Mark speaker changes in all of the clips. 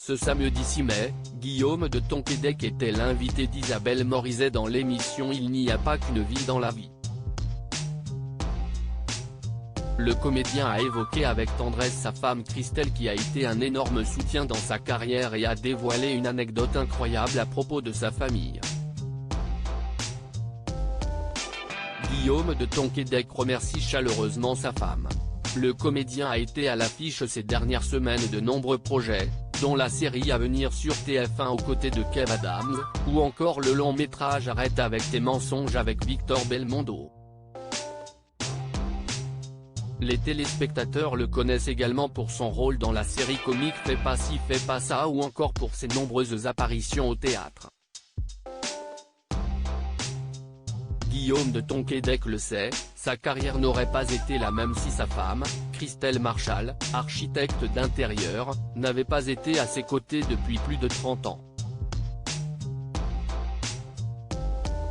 Speaker 1: Ce samedi 6 mai, Guillaume de Tonquédec était l'invité d'Isabelle Morizet dans l'émission Il n'y a pas qu'une vie dans la vie. Le comédien a évoqué avec tendresse sa femme Christelle qui a été un énorme soutien dans sa carrière et a dévoilé une anecdote incroyable à propos de sa famille. Guillaume de Tonquédec remercie chaleureusement sa femme. Le comédien a été à l'affiche ces dernières semaines de nombreux projets, dont la série à venir sur TF1 aux côtés de Kev Adams, ou encore le long métrage Arrête avec tes mensonges avec Victor Belmondo. Les téléspectateurs le connaissent également pour son rôle dans la série comique Fais pas ci fais pas ça ou encore pour ses nombreuses apparitions au théâtre. Guillaume de Tonquédec le sait, sa carrière n'aurait pas été la même si sa femme, Christelle Marchal, architecte d'intérieur, n'avait pas été à ses côtés depuis plus de 30 ans.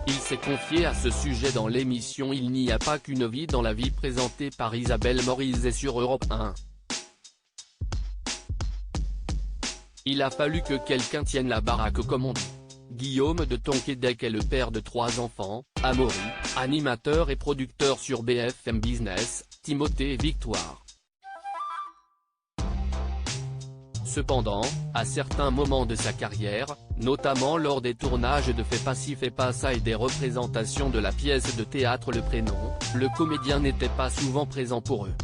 Speaker 1: Il s'est confié à ce sujet dans l'émission Il n'y a pas qu'une vie dans la vie présentée par Isabelle Morizet sur Europe 1. Il a fallu que quelqu'un tienne la baraque comme on dit. Guillaume de Tonquédec est le père de 3 enfants, Amaury, animateur et producteur sur BFM Business, Timothée et Victoire. Cependant, à certains moments de sa carrière, notamment lors des tournages de Fais pas ci fais pas ça et des représentations de la pièce de théâtre Le Prénom, le comédien n'était pas souvent présent pour eux.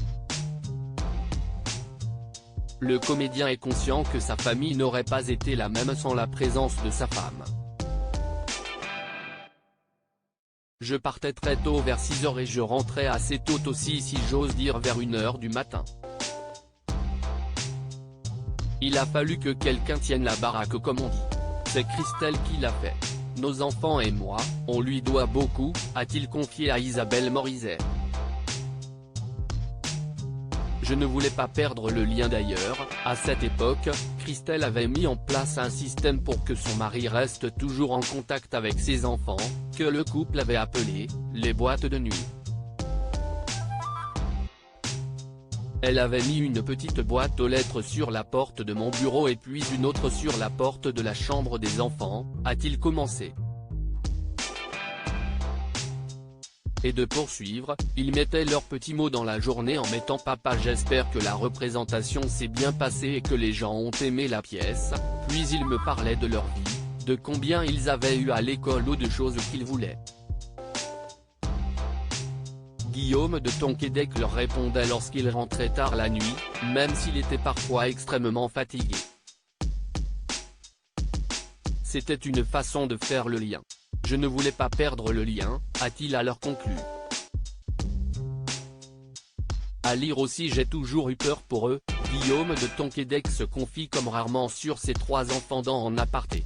Speaker 1: Le comédien est conscient que sa famille n'aurait pas été la même sans la présence de sa femme. Je partais très tôt vers 6h et je rentrais assez tôt aussi si j'ose dire vers 1h du matin. Il a fallu que quelqu'un tienne la baraque comme on dit. C'est Christelle qui l'a fait. Nos enfants et moi, on lui doit beaucoup, a-t-il confié à Isabelle Morizet. Je ne voulais pas perdre le lien d'ailleurs, à cette époque, Christelle avait mis en place un système pour que son mari reste toujours en contact avec ses enfants, que le couple avait appelé « les boîtes de nuit ». Elle avait mis une petite boîte aux lettres sur la porte de mon bureau et puis une autre sur la porte de la chambre des enfants, a-t-il commencé. Et de poursuivre, ils mettaient leurs petits mots dans la journée en mettant « Papa j'espère que la représentation s'est bien passée et que les gens ont aimé la pièce », puis ils me parlaient de leur vie, de combien ils avaient eu à l'école ou de choses qu'ils voulaient. Guillaume de Tonquédec leur répondait lorsqu'il rentrait tard la nuit, même s'il était parfois extrêmement fatigué. C'était une façon de faire le lien. Je ne voulais pas perdre le lien, a-t-il alors conclu. À lire aussi J'ai toujours eu peur pour eux, Guillaume de Tonquédec se confie comme rarement sur ses 3 enfants dans En aparté.